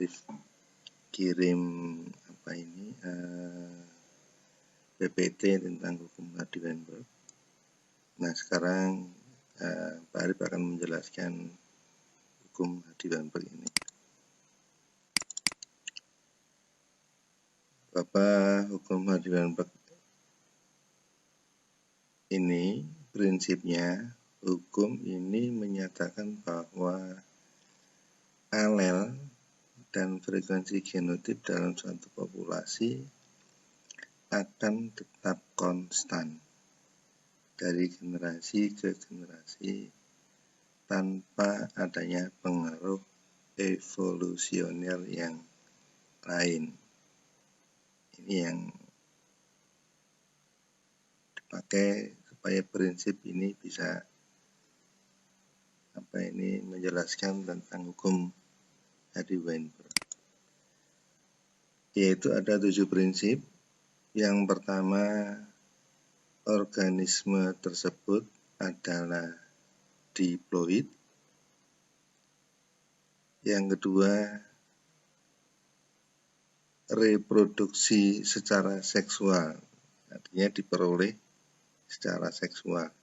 brief kirim PPT tentang hukum Hardy-Weinberg. Nah, sekarang Pak Arif akan menjelaskan hukum Hardy-Weinberg ini. Bapak, hukum Hardy-Weinberg ini prinsipnya hukum ini menyatakan bahwa alel dan frekuensi genotip dalam suatu populasi akan tetap konstan dari generasi ke generasi tanpa adanya pengaruh evolusioner yang lain. Ini yang dipakai supaya prinsip ini bisa menjelaskan tentang hukum Hardy-Weinberg. Yaitu ada 7 prinsip. Yang pertama, organisme tersebut adalah diploid. Yang kedua, reproduksi secara seksual, artinya diperoleh secara seksual.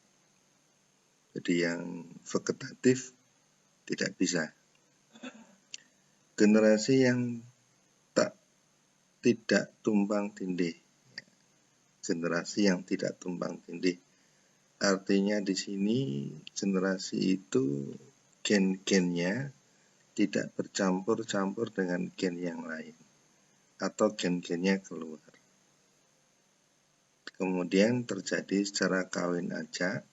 Jadi yang vegetatif tidak bisa. Generasi yang tidak tumpang tindih. Generasi yang tidak tumpang tindih. Artinya di sini generasi itu gen-gennya tidak bercampur-campur dengan gen yang lain atau gen-gennya keluar. Kemudian terjadi secara kawin acak.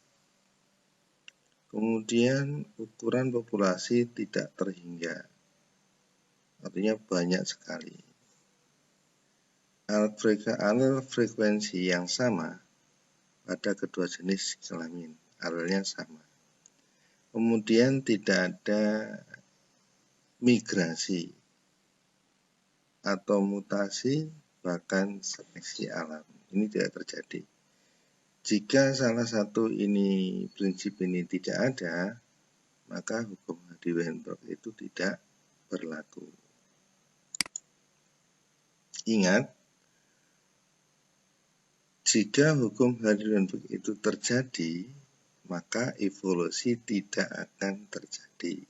Kemudian ukuran populasi tidak terhingga, artinya banyak sekali. Alel frekuensi yang sama pada kedua jenis kelamin, alelnya sama. Kemudian tidak ada migrasi atau mutasi, bahkan seleksi alam. Ini tidak terjadi. Jika salah satu prinsip ini tidak ada, maka hukum Hardy-Weinberg itu tidak berlaku. Ingat, jika hukum Hardy-Weinberg itu terjadi, maka evolusi tidak akan terjadi.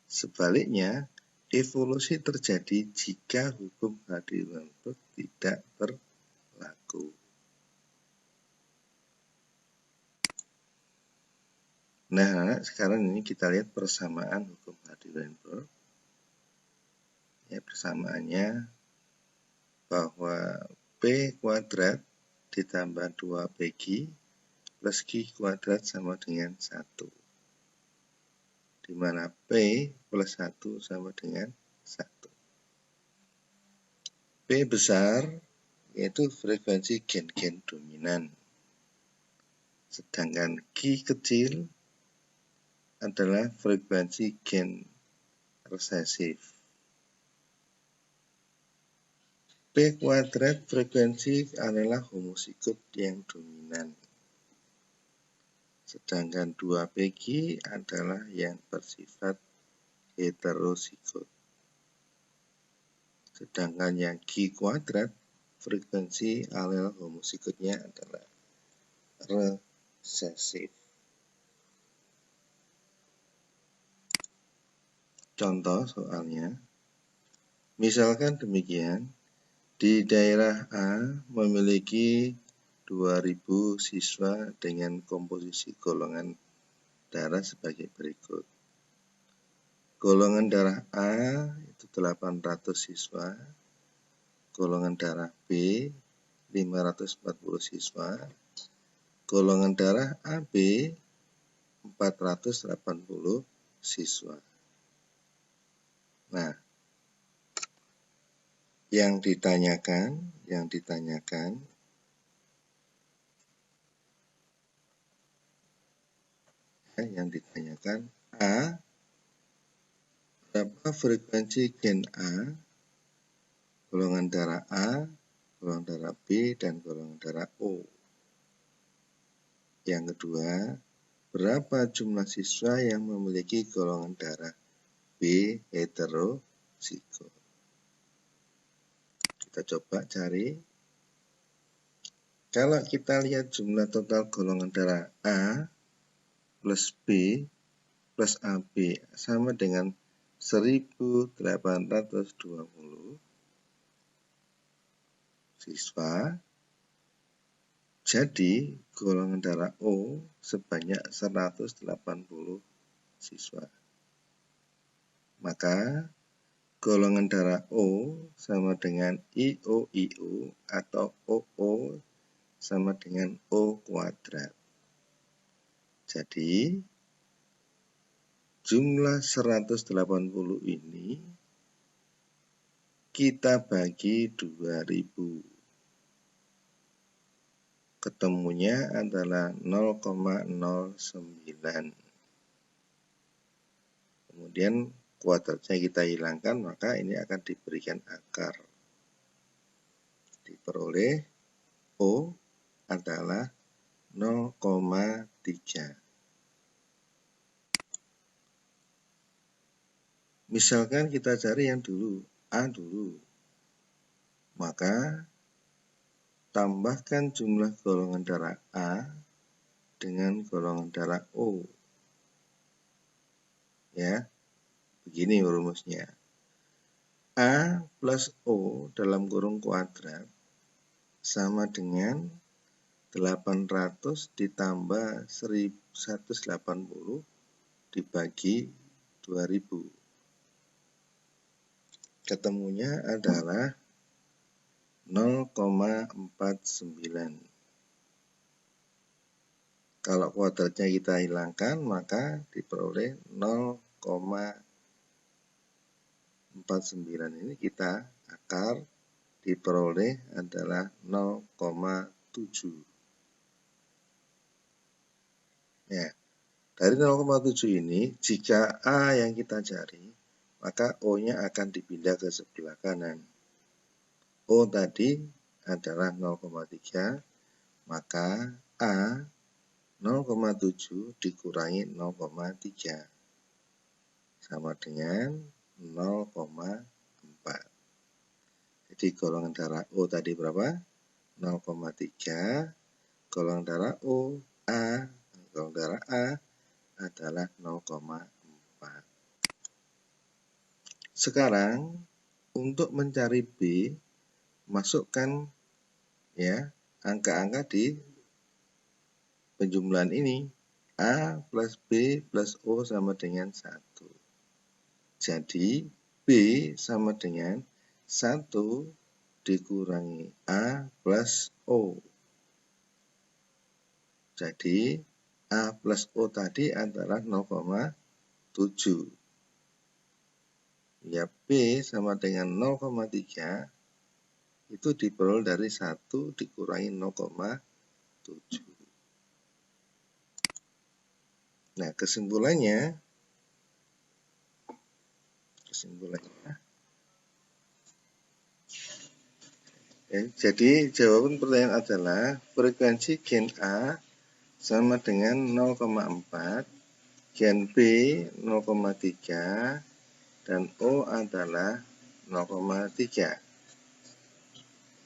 Sebaliknya, evolusi terjadi jika hukum Hardy-Weinberg tidak berlaku. Nah, sekarang ini kita lihat persamaan hukum Hardy-Weinberg. Ya, persamaannya bahwa P kuadrat ditambah 2PQ plus Q kuadrat sama dengan 1. Di mana P plus 1 sama dengan 1. P besar yaitu frekuensi gen-gen dominan. Sedangkan Q kecil adalah frekuensi gen resesif. P kuadrat frekuensi adalah homozigot yang dominan. Sedangkan 2PQ adalah yang bersifat heterozigot. Sedangkan yang Q kuadrat frekuensi alel homozigotnya adalah resesif. Contoh soalnya, misalkan demikian, di daerah A memiliki 2000 siswa dengan komposisi golongan darah sebagai berikut. Golongan darah A itu 800 siswa, golongan darah B 540 siswa, golongan darah AB 480 siswa. Nah, yang ditanyakan A, berapa frekuensi gen A, golongan darah A, golongan darah B, dan golongan darah O. Yang kedua, berapa jumlah siswa yang memiliki golongan darah B hetero heterozigot. Kita coba cari. Kalau kita lihat jumlah total golongan darah A plus B plus AB sama dengan 1820 siswa. Jadi golongan darah O sebanyak 180 siswa. Maka golongan darah O sama dengan IO atau OO sama dengan O kuadrat. Jadi jumlah 180 ini kita bagi 2000. Ketemunya adalah 0,09. Kemudian kuadratnya kita hilangkan, maka ini akan diberikan akar. Diperoleh O adalah 0,3. Misalkan kita cari yang dulu, A dulu. Maka tambahkan jumlah golongan darah A dengan golongan darah O. Ya, begini rumusnya. A plus O dalam kurung kuadrat sama dengan 800 ditambah 180 dibagi 2000. Ketemunya adalah 0,49. Kalau kuadratnya kita hilangkan, maka diperoleh 0,49. Ini kita akar, diperoleh adalah 0,7. Ya, dari 0,7 ini, jika A yang kita cari, maka O-nya akan dipindah ke sebelah kanan. O tadi adalah 0,3, maka A 0,7 dikurangi 0,3 sama dengan 0,4. Jadi golongan darah O tadi berapa? 0,3. Golongan darah O A, golongan darah A adalah 0,4. Sekarang untuk mencari B, masukkan ya angka-angka di penjumlahan ini. A plus B plus O sama dengan 1. Jadi B sama dengan 1 dikurangi A plus O. Jadi A plus O tadi adalah 0,7. Ya, B sama dengan 0,3 itu diperoleh dari 1 dikurangi 0,7. Nah, kesimpulannya ya, jadi jawaban pertanyaan adalah frekuensi gen A sama dengan 0,4, gen B 0,3, dan O adalah 0,3.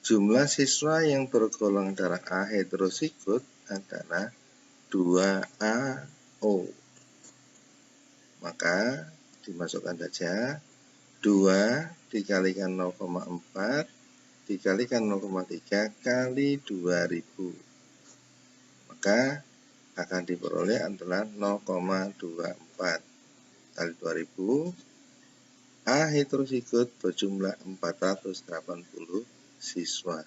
Jumlah siswa yang bergolongan darah A heterozigot adalah 2AO. Maka dimasukkan saja 2 dikalikan 0,4 dikalikan 0,3 kali 2000. Maka akan diperoleh adalah 0,24 kali 2000. A heterozigot berjumlah 480 siswa.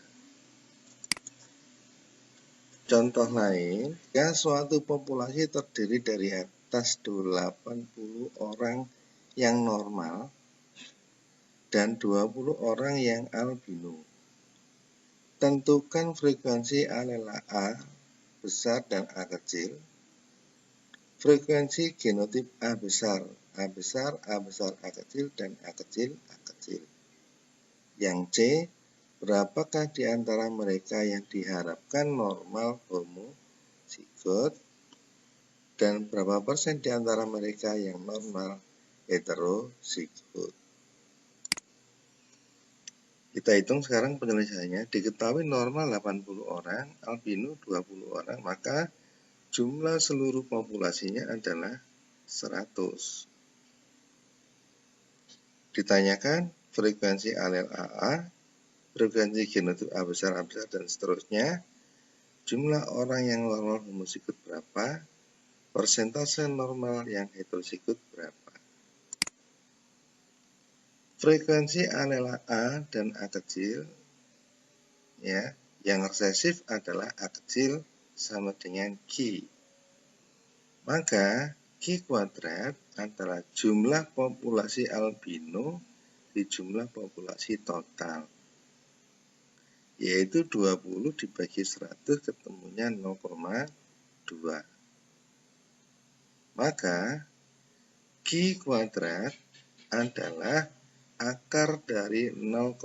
Contoh lain, jika suatu populasi terdiri dari atas 80 orang yang normal dan 20 orang yang albino. Tentukan frekuensi alel A besar dan A kecil. Frekuensi genotip A besar, A besar, A besar, A kecil, dan A kecil, A kecil. Yang C, berapakah di antara mereka yang diharapkan normal homozigot dan berapa persen di antara mereka yang normal heterozigot. Kita hitung sekarang penyelesaiannya. Diketahui normal 80 orang, albino 20 orang, maka jumlah seluruh populasinya adalah 100. Ditanyakan frekuensi alel AA, frekuensi genotip A besar, dan seterusnya. Jumlah orang yang normal homozigot berapa? Persentase normal yang heterozigot berapa? Frekuensi alel A dan A kecil, ya, yang resesif adalah A kecil sama dengan Q. Maka Q kuadrat adalah jumlah populasi albino di jumlah populasi total, yaitu 20 dibagi 100 ketemunya 0,2. Maka Q kuadrat adalah akar dari 0,2.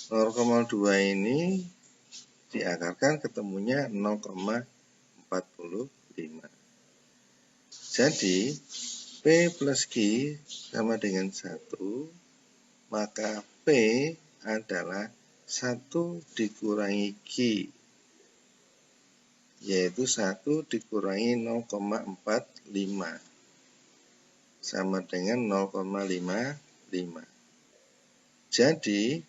0,2 ini diakarkan ketemunya 0,45. Jadi P plus Q sama dengan 1, maka P adalah 1 dikurangi Q, yaitu 1 dikurangi 0,45 sama dengan 0,55. Jadi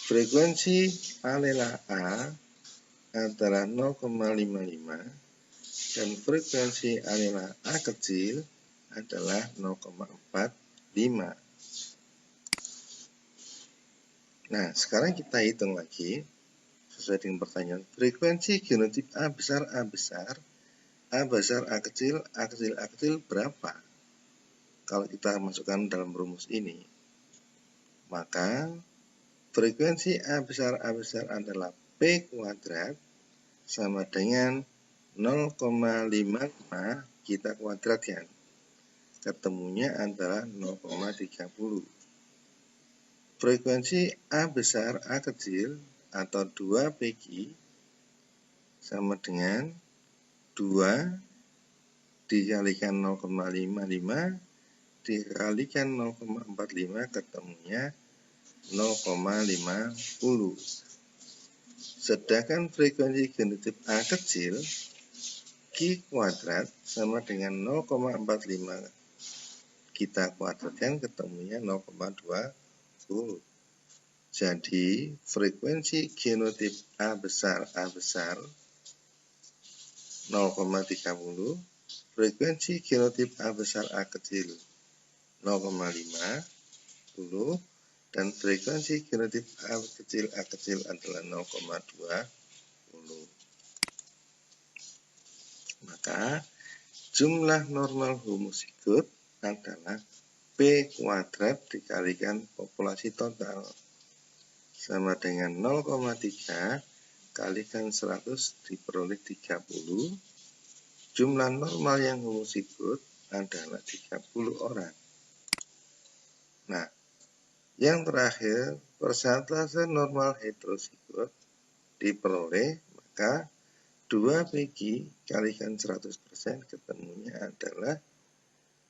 frekuensi alel A adalah 0,55 dan frekuensi alel A kecil adalah 0,45. Nah, sekarang kita hitung lagi sesuai dengan pertanyaan. Frekuensi genotip A besar, A besar, A besar, A kecil, A kecil, A kecil berapa? Kalau kita masukkan dalam rumus ini, maka frekuensi A besar adalah P kuadrat sama dengan 0,55 kita kuadratkan. Ketemunya adalah 0,30. Frekuensi A besar, A kecil atau 2 PQ sama dengan 2 dikalikan 0,55 dikalikan 0,45 ketemunya 0,50. Sedangkan frekuensi genotip A kecil Q kuadrat sama dengan 0,45 kita kuadratkan ketemunya 0,20. Jadi frekuensi genotip A besar 0,30, frekuensi genotip A besar A kecil 0,50 dan frekuensi genotip A kecil adalah 0,20. Maka jumlah normal homozigot adalah P kuadrat dikalikan populasi total sama dengan 0,3 kalikan 100 diperoleh 30. Jumlah normal yang homozigot adalah 30 orang. Nah, yang terakhir, persentase normal heterozigot diperoleh, maka 2 PQ kalikan 100% ketemunya adalah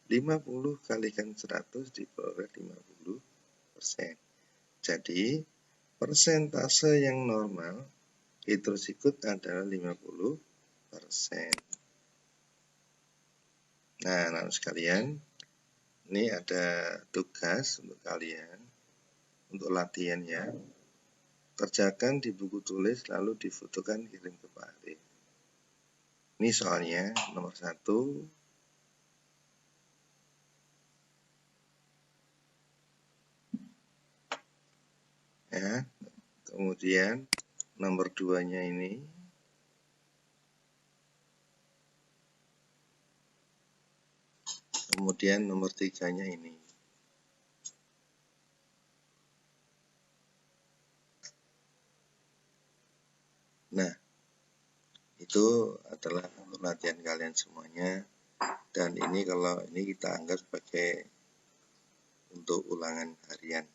50 kalikan 100 diperoleh 50%. Jadi, persentase yang normal heterozigot adalah 50%. Nah, anak sekalian, ini ada tugas untuk kalian, untuk latihan ya. Kerjakan di buku tulis lalu difotokan kirim ke Pak Arif. Ini soalnya nomor 1. Ya, kemudian nomor 2-nya ini. Kemudian nomor 3-nya ini. Nah, itu adalah untuk latihan kalian semuanya. Dan ini kalau ini kita anggap sebagai untuk ulangan harian.